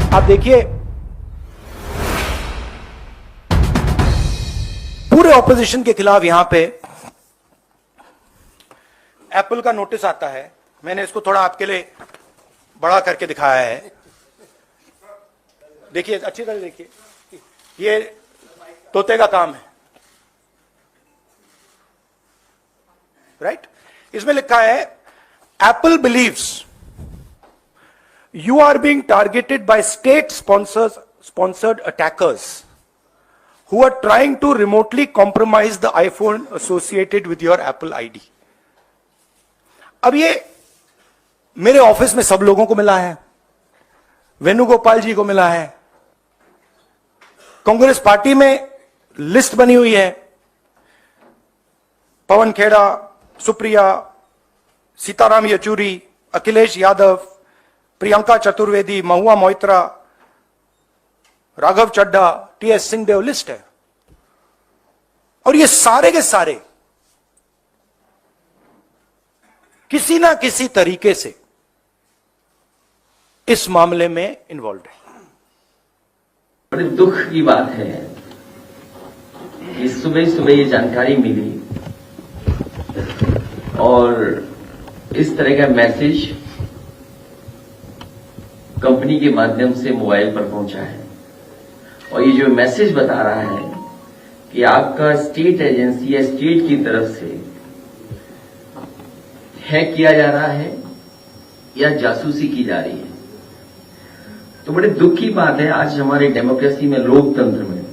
आप देखिए पूरे ऑपोजिशन के खिलाफ यहां पे एप्पल का नोटिस आता है। मैंने इसको थोड़ा आपके लिए बड़ा करके दिखाया है। देखिए अच्छी तरह देखिए, ये तोते का काम है, राइट। इसमें लिखा है Apple believes you are being targeted by state sponsored attackers who are trying to remotely compromise the iPhone associated with your Apple ID. अब ये मेरे ऑफिस में सब लोगों को मिला है, वेणुगोपाल जी को मिला है, कांग्रेस पार्टी में लिस्ट बनी हुई है, पवन खेड़ा, सुप्रिया, सीताराम येचुरी, अखिलेश यादव, प्रियंका चतुर्वेदी, महुआ मोइत्रा, राघव चड्ढा, टीएस सिंहदेव, लिस्ट है। और ये सारे के सारे किसी ना किसी तरीके से इस मामले में इन्वॉल्व है। बड़े दुख की बात है कि सुबह सुबह ये जानकारी मिली और इस तरह का मैसेज कंपनी के माध्यम से मोबाइल पर पहुंचा है। और ये जो मैसेज बता रहा है कि आपका स्टेट एजेंसी या स्टेट की तरफ से हैक किया जा रहा है या जासूसी की जा रही है। तो बड़े दुख की बात है, आज हमारे डेमोक्रेसी में, लोकतंत्र में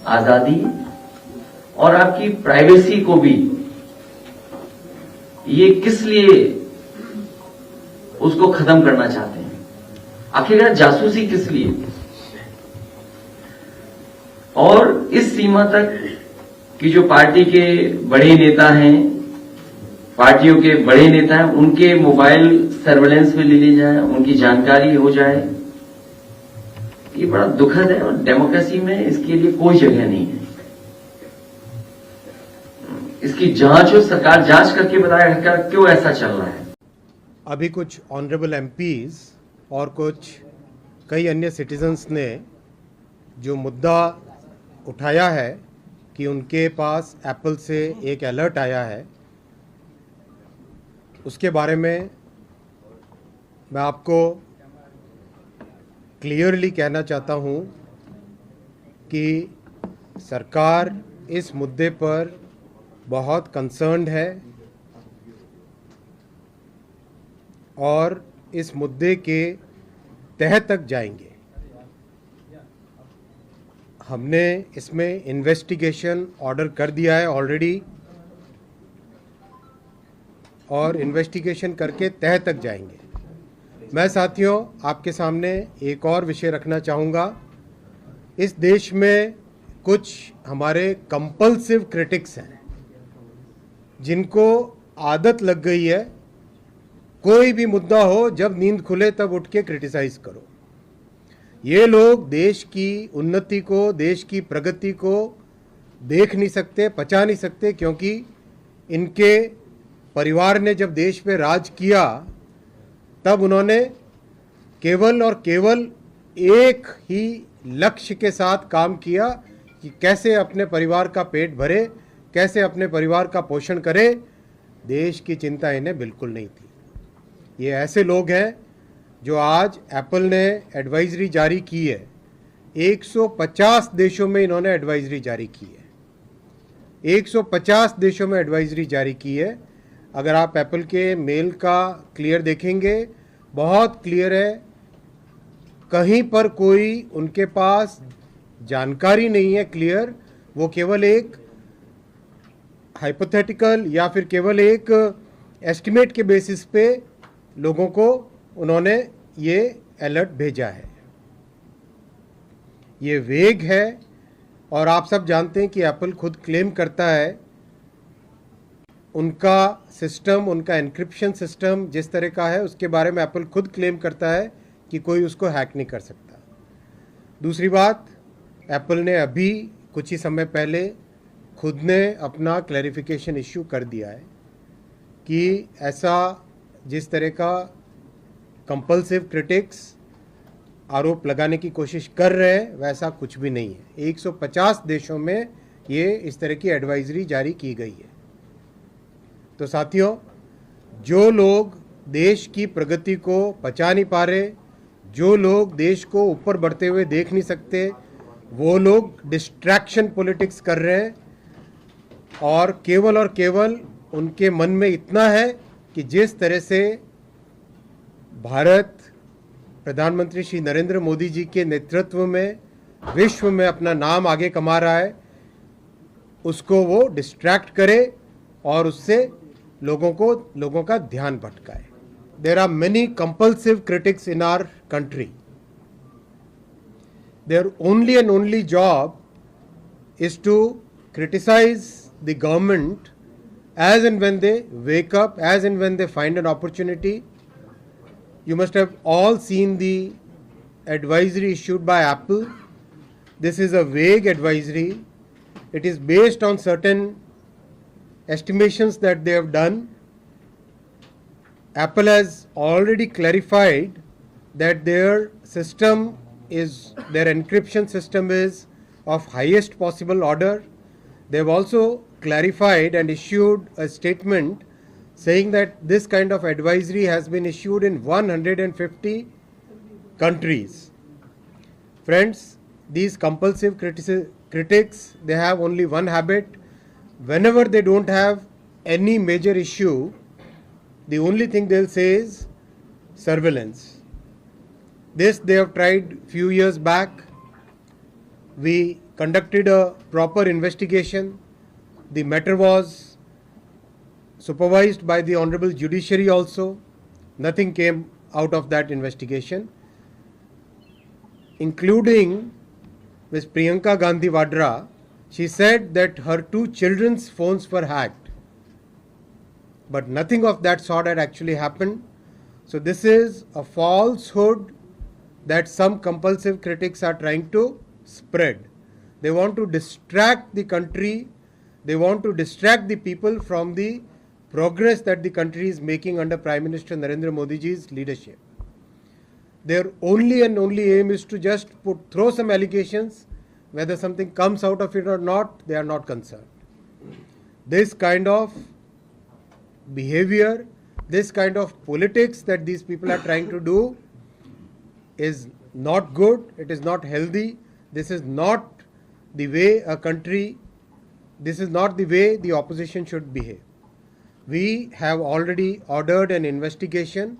आजादी और आपकी प्राइवेसी को भी ये किस लिए उसको खत्म करना चाहते हैं। आखिरकार जासूसी किस लिए, और इस सीमा तक कि जो पार्टी के बड़े नेता हैं, पार्टियों के बड़े नेता हैं, उनके मोबाइल सर्वेलेंस में ले ली जाए, उनकी जानकारी हो जाए, ये बड़ा दुखद है। और डेमोक्रेसी में इसके लिए कोई जगह नहीं है। इसकी जांच हो, सरकार जांच करके बताए क्यों ऐसा चल रहा है। अभी कुछ ऑनरेबल एमपीज और कुछ कई अन्य सिटीजन्स ने जो मुद्दा उठाया है कि उनके पास एप्पल से एक अलर्ट आया है, उसके बारे में मैं आपको क्लियरली कहना चाहता हूं कि सरकार इस मुद्दे पर बहुत कंसर्न्ड है और इस मुद्दे के तह तक जाएंगे। हमने इसमें इन्वेस्टिगेशन ऑर्डर कर दिया है ऑलरेडी और इन्वेस्टिगेशन करके तह तक जाएंगे। मैं साथियों आपके सामने एक और विषय रखना चाहूँगा। इस देश में कुछ हमारे कंपल्सिव क्रिटिक्स हैं जिनको आदत लग गई है कोई भी मुद्दा हो, जब नींद खुले तब उठ के क्रिटिसाइज करो। ये लोग देश की उन्नति को, देश की प्रगति को देख नहीं सकते, पचा नहीं सकते, क्योंकि इनके परिवार ने जब देश पे राज किया तब उन्होंने केवल और केवल एक ही लक्ष्य के साथ काम किया कि कैसे अपने परिवार का पेट भरे, कैसे अपने परिवार का पोषण करे। देश की चिंता इन्हें बिल्कुल नहीं थी। ये ऐसे लोग हैं जो आज एप्पल ने एडवाइजरी जारी की है, 150 देशों में इन्होंने एडवाइजरी जारी की है, 150 देशों में एडवाइजरी जारी की है। अगर आप एप्पल के मेल का क्लियर देखेंगे, बहुत क्लियर है, कहीं पर कोई उनके पास जानकारी नहीं है क्लियर, वो केवल एक हाइपोथेटिकल या फिर केवल एक एस्टिमेट के बेसिस पे लोगों को उन्होंने ये अलर्ट भेजा है। ये वेग है और आप सब जानते हैं कि एप्पल खुद क्लेम करता है उनका सिस्टम, उनका एन्क्रिप्शन सिस्टम जिस तरह का है उसके बारे में एप्पल खुद क्लेम करता है कि कोई उसको हैक नहीं कर सकता। दूसरी बात, एप्पल ने अभी कुछ ही समय पहले खुद ने अपना क्लैरिफिकेशन इश्यू कर दिया है कि ऐसा जिस तरह का कंपल्सिव क्रिटिक्स आरोप लगाने की कोशिश कर रहे हैं वैसा कुछ भी नहीं है। 150 देशों में ये इस तरह की एडवाइजरी जारी की गई है। तो साथियों, जो लोग देश की प्रगति को पचा नहीं पा रहे, जो लोग देश को ऊपर बढ़ते हुए देख नहीं सकते, वो लोग डिस्ट्रैक्शन पॉलिटिक्स कर रहे हैं और केवल उनके मन में इतना है कि जिस तरह से भारत प्रधानमंत्री श्री नरेंद्र मोदी जी के नेतृत्व में विश्व में अपना नाम आगे कमा रहा है, उसको वो डिस्ट्रैक्ट करे और उससे लोगों का ध्यान भटकाए। There are many compulsive critics in our country. Their only and only job is to criticize the government as and when they wake up, as and when they find an opportunity. You must have all seen the advisory issued by Apple. This is a vague advisory. It is based on certain estimations that they have done. Apple has already clarified that their encryption system is of highest possible order. They have also clarified and issued a statement saying that this kind of advisory has been issued in 150 countries. Friends, these compulsive critics, they have only one habit. Whenever they don't have any major issue, the only thing they'll say is surveillance. This they have tried few years back. We conducted a proper investigation. The matter was supervised by the Honorable Judiciary also. Nothing came out of that investigation, including Ms. Priyanka Gandhi Vadra. She said that her 2 children's phones were hacked, but nothing of that sort had actually happened. So this is a falsehood that some compulsive critics are trying to spread. They want to distract the country, they want to distract the people from the progress that the country is making under Prime Minister Narendra Modi ji's leadership. Their only and only aim is to just throw some allegations. Whether something comes out of it or not, they are not concerned. This kind of behavior, this kind of politics that these people are trying to do is not good, it is not healthy, this is not the way a country, this is not the way the opposition should behave. We have already ordered an investigation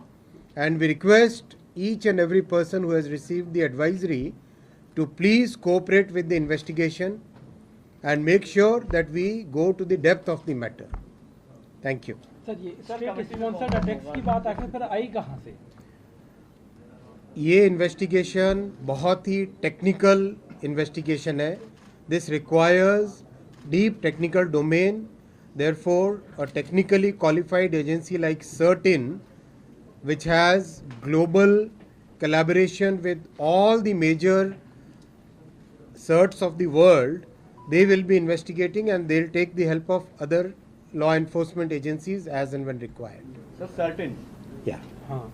and we request each and every person who has received the advisory to please cooperate with the investigation and make sure that we go to the depth of the matter. Thank you. Sir, ये state sponsored attacks की बात आखिर फिर आई कहाँ से? ये investigation बहुत ही technical investigation है. This requires deep technical domain. Therefore, a technically qualified agency like CERT-In, which has global collaboration with all the major CERTs of the world, they will be investigating and they'll take the help of other law enforcement agencies as and when required. Sir certain Yeah. हाँ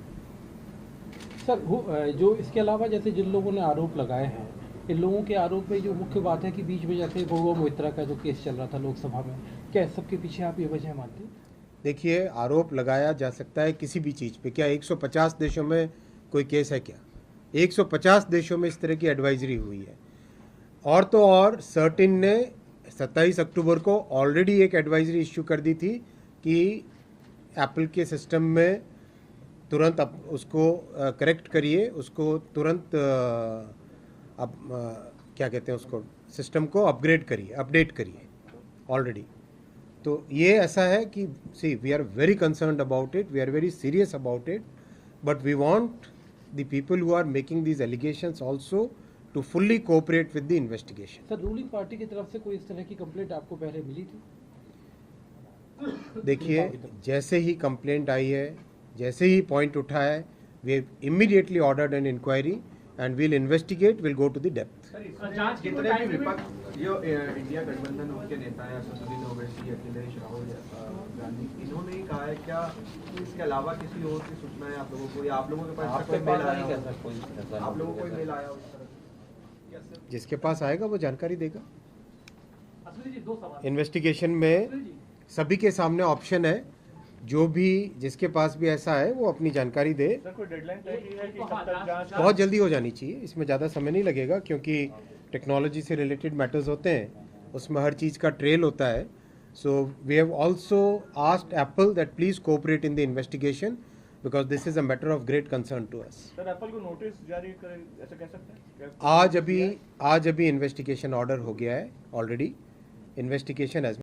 sir, जो इसके अलावा जैसे जिन लोगों ने आरोप लगाए हैं, इन लोगों के आरोप में जो मुख्य बात है कि बीच में जैसे गौरव मोइत्रा का जो केस चल रहा था लोकसभा में, क्या इस सबके पीछे आप ये वजह मानते हैं? देखिए, आरोप लगाया जा सकता है किसी भी चीज़ पे. क्या 150 देशों में कोई केस है क्या? 150 देशों में इस तरह की एडवाइजरी हुई है. और तो और सर्टिन ने 27 अक्टूबर को ऑलरेडी एक एडवाइजरी इश्यू कर दी थी कि एप्पल के सिस्टम में तुरंत उसको करेक्ट करिए, उसको तुरंत क्या कहते हैं उसको, सिस्टम को अपग्रेड करिए, अपडेट करिए ऑलरेडी. तो ये ऐसा है कि see we are very concerned about it, we are very serious about it, but we want the people who are making these allegations also to fully cooperate with the investigation. Sir, ruling party की तरफ से कोई इस तरह की complaint आपको पहले मिली थी? देखिए, जैसे ही कंप्लेंट आई है, जैसे ही पॉइंट उठा है, we have immediately ordered an inquiry and will investigate, will go to the depth. जितने भी विपक्ष जो इंडिया गठबंधन उनके नेता हैं, असदुद्दीन ओवैसी, अखिलेश, राहुल इन्होंने ही कहा है, क्या इसके अलावा किसी और की सूचना है आप लोगों को, या आप लोगों के पास आपके कोई मेल पास आया नहीं हो? कर कोई आप लोगों को कोई मेल आया हो इस तरह? या सिर्फ जिसके पास आएगा वो जानकारी देगा। असली जी 2 सवाल। इन्वेस्टिगेशन में सभी के सामने ऑप्शन है, जो भी जिसके पास भी ऐसा है वो अपनी जानकारी दे। सर कोई डेडलाइन तय की है कि कब तक जांच? बहुत जल्दी हो जानी चाहिए, इसमें ज़्यादा समय नहीं लगेगा, क्योंकि टेक्नोलॉजी से रिलेटेड मैटर्स होते हैं, उसमें हर चीज़ का ट्रेल होता है। So we have also asked Apple that please cooperate in the investigation because this is a matter of great concern to us. Sir Apple को नोटिस जारी करें, ऐसा कह सकते हैं? आज अभी इन्वेस्टिगेशन ऑर्डर हो गया है ऑलरेडी। इन्वेस्टिगेशन